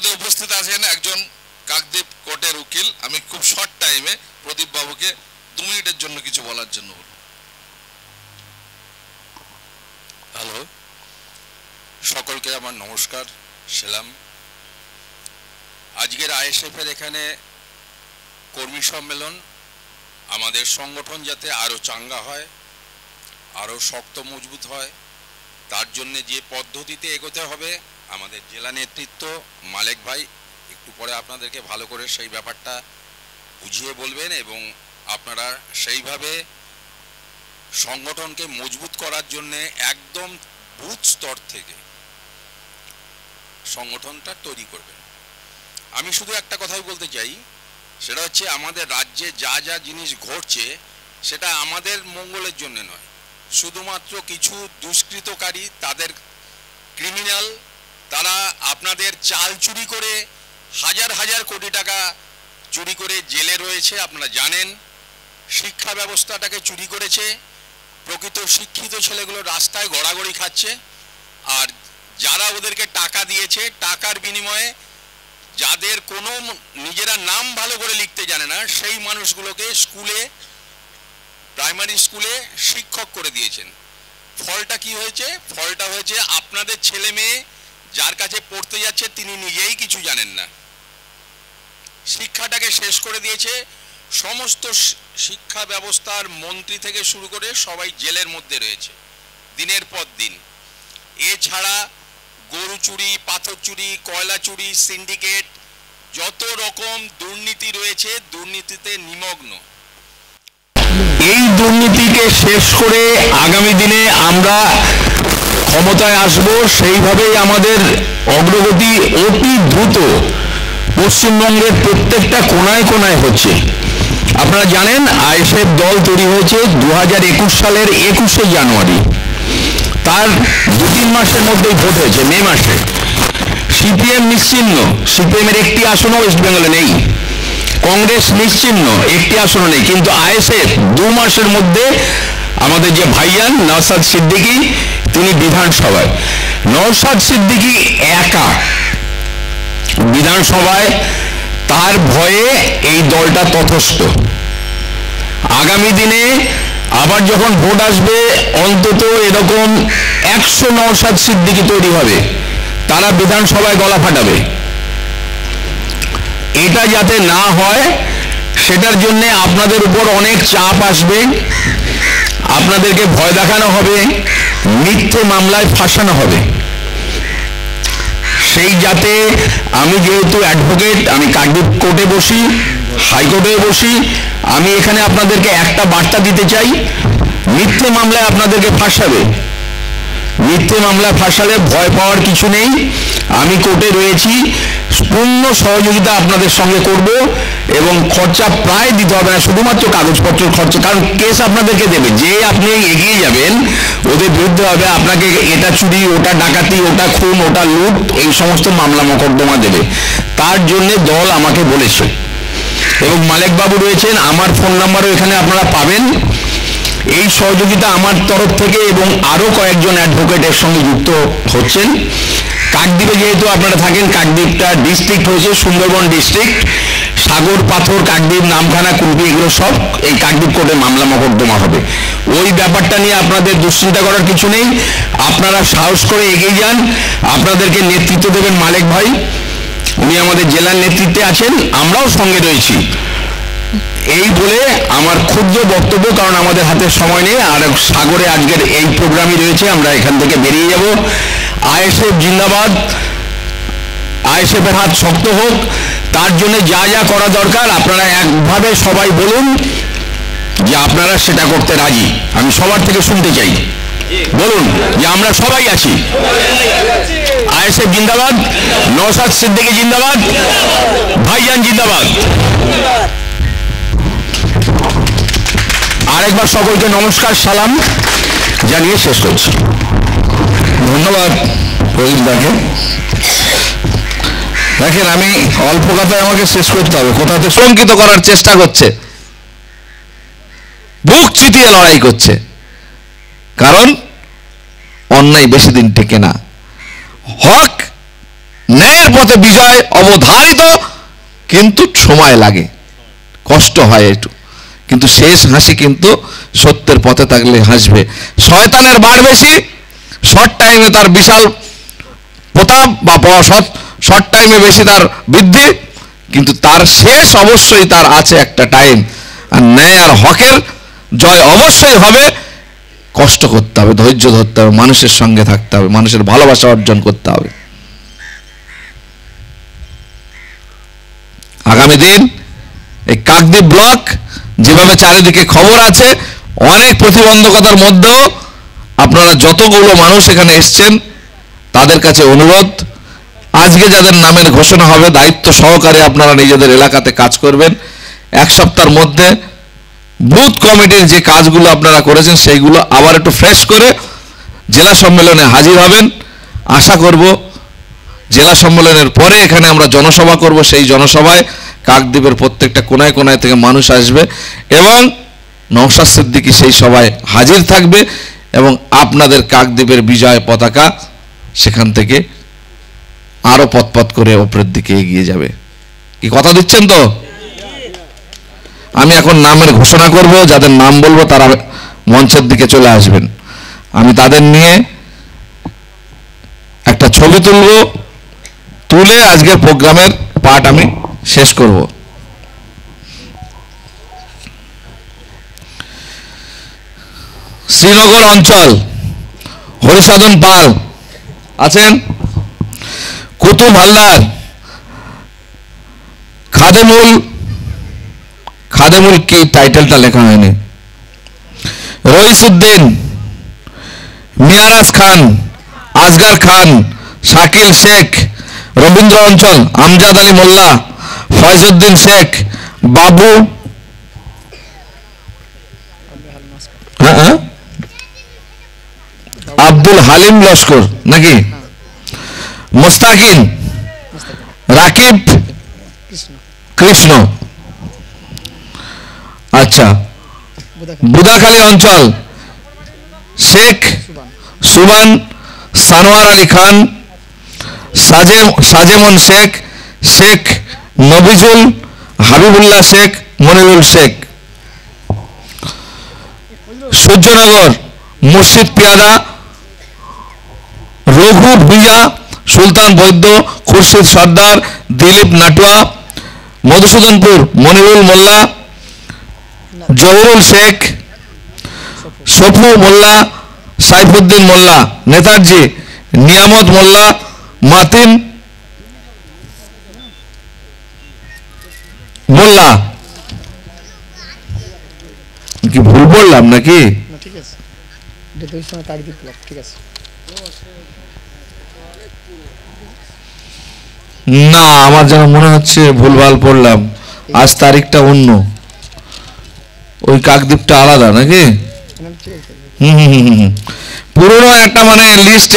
মধ্যে উপস্থিত আছেন একজন কাকদ্বীপ কোর্টের উকিল। আমি খুব শর্ট টাইমে প্রদীপ বাবুকে 2 মিনিটের জন্য কিছু বলার জন্য বলব। হ্যালো, সকলকে আমার নমস্কার, সালাম। আজকের আইএসএফের এখানে কর্মী সম্মেলন, আমাদের সংগঠন যাতে আরও চাঙ্গা হয়, আরও শক্ত মজবুত হয়, তার জন্যে যে পদ্ধতিতে এগোতে হবে আমাদের জেলা নেতৃত্ব মালেক ভাই একটু পরে আপনাদেরকে ভালো করে সেই ব্যাপারটা বুঝিয়ে বলবেন এবং আপনারা সেইভাবে সংগঠনকে মজবুত করার জন্যে একদম বুথ স্তর থেকে সংগঠনটা তৈরি করবেন। আমি শুধু একটা কথাই বলতে চাই, সেটা হচ্ছে আমাদের রাজ্যে যা যা জিনিস ঘটছে সেটা আমাদের মঙ্গলের জন্য নয়, শুধুমাত্র কিছু দুষ্কৃতকারী, তাদের ক্রিমিনাল, তারা আপনাদের চাল চুরি করে হাজার হাজার কোটি টাকা চুরি করে জেলে রয়েছে। আপনারা জানেন শিক্ষা ব্যবস্থাটাকে চুরি করেছে, প্রকৃত শিক্ষিত ছেলেগুলো রাস্তায় গড়াগড়ি খাচ্ছে, আর যারা ওদেরকে টাকা দিয়েছে টাকার বিনিময়ে যাদের কোনো নিজেরা নাম ভালো করে লিখতে জানে না সেই মানুষগুলোকে স্কুলে, প্রাইমারি স্কুলে শিক্ষক করে দিয়েছেন। ফলটা কি হয়েছে? ফলটা হয়েছে আপনাদের ছেলে মেয়ে যার কাছে পড়তে যাচ্ছে তিনি নিজেই কিছু জানেন না, শিক্ষাটাকে শেষ করে দিয়েছে। সমস্ত শিক্ষা ব্যবস্থার মন্ত্রী থেকে শুরু করে সবাই জেলের মধ্যে রয়েছে দিনের পর দিন। এছাড়া গরু চুরি, পাথর চুরি, কয়লা চুরি, সিন্ডিকেট, যত রকম দুর্নীতি রয়েছে, দুর্নীতিতে নিমগ্ন। এই দুর্নীতিকে শেষ করে আগামী দিনে আমরা ক্ষমতায় আসব, সেইভাবেই আমাদের অগ্রগতি অতি দ্রুত পশ্চিমবঙ্গের প্রত্যেকটা কোনায় কোনায় হচ্ছে। আপনারা জানেন আইএসএফ দল তৈরি হয়েছে 2021 সালের 21শে জানুয়ারি, তার 2-3 মাসের মধ্যেই ভোট হয়েছে, মে মাসে। সিপিএম নিশ্চিহ্ন, সিপিএমের একটি আসনও ওয়েস্ট বেঙ্গলে নেই। কংগ্রেস নিশ্চিহ্ন, একটি আসনও নেই। কিন্তু আইএসএফ 2 মাসের মধ্যে আমাদের যে ভাইয়ান নওশাদ সিদ্দিকী, তিনি বিধানসভায়, নওশাদ সিদ্দিকী একা বিধানসভায়, তার ভয়ে এই দলটা তথস্থ। আগামী দিনে আবার যখন ভোট আসবে অন্তত এরকম 100 নওশাদ সিদ্দিকী তৈরি হবে, তারা বিধানসভায় গলা ফাটাবে। এটা যাতে না হয় সেটার জন্য আপনাদের উপর অনেক চাপ আসবে, আপনাদেরকে ভয় দেখানো হবে, মিথ্যে মামলায় ফাঁসানো হবে। সেই যাতে, আমি যেহেতু অ্যাডভোকেট, আমি কাকদ্বীপ কোর্টে বসি, হাইকোর্টে বসি, আমি এখানে আপনাদেরকে একটা বার্তা দিতে চাই, মিথ্যে মামলায় আপনাদেরকে ফাঁসাবে। মিথ্যে মামলায় ফাঁসালে ভয় পাওয়ার কিছু নেই। আমি কোর্টে রয়েছি, পূর্ণ সহযোগিতা আপনাদের সঙ্গে করব এবং খরচা প্রায় দিতে হবে না, শুধুমাত্র কাগজপত্রের খরচা। কারণ কেস আপনাদেরকে দেবে, যে আপনি এগিয়ে যাবেন ওদের বিরুদ্ধে হবে আপনাকে এটা চুরি, ওটা ডাকাতি, ওটা খুন, ওটা লুট, এই সমস্ত মামলা মোকদ্দমা দেবে। তার জন্য দল আমাকে বলেছে এবং মালেক বাবু রয়েছেন, আমার ফোন নাম্বারও এখানে আপনারা পাবেন। এই সহযোগিতা আমার তরফ থেকে এবং আরও কয়েকজন অ্যাডভোকেটের সঙ্গে যুক্ত হচ্ছেন। কাকদ্বীপে যেহেতু আপনারা থাকেন, কাকদ্বীপটা ডিস্ট্রিক্ট হয়েছে সুন্দরবন ডিস্ট্রিক্ট, সাগর, পাথর, কাকদ্বীপ, নামখানা, কুলপি, এগুলো সব এই কাকদ্বীপ কোর্টে মামলা মোকদ্দমা হবে। ওই ব্যাপারটা নিয়ে আপনাদের দুশ্চিন্তা করার কিছু নেই, আপনারা সাহস করে এগিয়ে যান। আপনাদেরকে নেতৃত্ব দেবেন মালেক ভাই, উনি আমাদের জেলার নেতৃত্বে আছেন, আমরাও সঙ্গে রয়েছি। এই বলে আমার ক্ষুদ্র বক্তব্য, কারণ আমাদের হাতে সময় নেই, আর সাগরে আজকের এই প্রোগ্রামই রয়েছে, আমরা এখান থেকে বেরিয়ে যাব। আইএসএফ জিন্দাবাদ, আইএসএফের হাত শক্ত হোক, তার জন্য যা যা করা দরকার আপনারা একভাবে সবাই বলুন যে আপনারা সেটা করতে রাজি। আমি সবার থেকে শুনতে চাই, বলুন যে আমরা সবাই আছি। আইএসএফ জিন্দাবাদ, নওশাদ সিদ্দিকী জিন্দাবাদ, ভাইজান জিন্দাবাদ। আরেকবার সকলকে নমস্কার, সালাম জানিয়ে শেষ করছি। ধন্যবাদ প্রদীপ দাকে। দেখেন, আমি অল্প কথায় আমাকে শেষ করতে হবে, কোথাতে শঙ্কিত করার চেষ্টা করছে, বুক চিতিয়ে লড়াই করছে, কারণ অন্যায় বেশি দিন টেকে না। হক ন্যায়ের পথে বিজয় অবধারিত, কিন্তু সময় লাগে, কষ্ট হয় একটু, কিন্তু শেষ হাসি কিন্তু সত্যের পথে থাকলে হাসবে। শয়তানের বাড় বেশি, শর্ট টাইমে তার বিশাল প্রতাপ বা শর্ট টাইমে বেশি তার বৃদ্ধি, কিন্তু তার শেষ অবশ্যই তার আছে একটা টাইম। আর ন্যায় আর হকের জয় অবশ্যই হবে। কষ্ট করতে হবে, ধৈর্য ধরতে হবে, মানুষের সঙ্গে থাকতে হবে, মানুষের ভালোবাসা অর্জন করতে হবে। আগামী দিন এই কাকদ্বীপ ব্লক যেভাবে চারিদিকে খবর আছে, অনেক প্রতিবন্ধকতার মধ্যেও আপনারা যতগুলো মানুষ এখানে এসছেন তাদের কাছে অনুরোধ, আজকে যাদের নামের ঘোষণা হবে দায়িত্ব সহকারে আপনারা নিজেদের এলাকাতে কাজ করবেন। এক সপ্তাহের মধ্যে বুথ কমিটির যে কাজগুলো আপনারা করেছেন সেইগুলো আবার একটু ফ্রেশ করে জেলা সম্মেলনে হাজির হবেন। আশা করব জেলা সম্মেলনের পরে এখানে আমরা জনসভা করব, সেই জনসভায় কাকদ্বীপের প্রত্যেকটা কোনায় কোনায় থেকে মানুষ আসবে এবং নওশাদ সিদ্দিকী সেই সভায় হাজির থাকবে এবং আপনাদের কাকদ্বীপের বিজয় পতাকা সেখান থেকে আরো পথ করে ওপরের দিকে এগিয়ে যাবে। কি কথা দিচ্ছেন তো? আমি এখন নামের ঘোষণা করব, যাদের নাম বলবো তারা মঞ্চের দিকে চলে আসবেন। আমি তাদের নিয়ে একটা ছবি তুলে আজকের প্রোগ্রামের পার্ট আমি শেষ করব। শ্রীনগর অঞ্চল হরিসাধন পাল আছেন, কুতুব হালদার, খাদেমুল কি টাইটেলটা লেখা হয়নি, রইসউদ্দিন, মিয়ারাজ খান, আসগার খান, শাকিল শেখ, রবীন্দ্র অঞ্চল আমজাদ আলী মোল্লা, ফয়জউদ্দিন শেখ, বাবু আব্দুল হালিম লস্কর নাকি, মুস্তাকিন, রাকিব কৃষ্ণ, আচ্ছা, বুদাখালী অঞ্চল শেখ সুবান সানোয়ার আলী খান, সাজেমন শেখ, শেখ নবিজুল, হাবিবুল্লাহ শেখ, মনিরুল শেখ। সূর্যনগর মুর্শিদ পিয়াদা, রঘু ভুইয়া, সুলতান বৈদ্য, খুরশিদ সর্দার, দিলীপ নাটুয়া। মধুসূদনপুর মনিরুল মোল্লা, জহুরুল শেখ, সফু মোল্লা, সাইফুদ্দিন মোল্লা। নেতাজি নিয়ামত মোল্লা, মাতিন মোল্লা। কি ভুল বললাম নাকি? ঠিক আছে, ঠিক আছে। না, আমার যেন মনে হচ্ছে ভুলভাল পড়লাম, আজ তারিখটা অন্য, ওই কাকদ্বীপটা আলাদা নাকি? পুরনো একটা মানে লিস্ট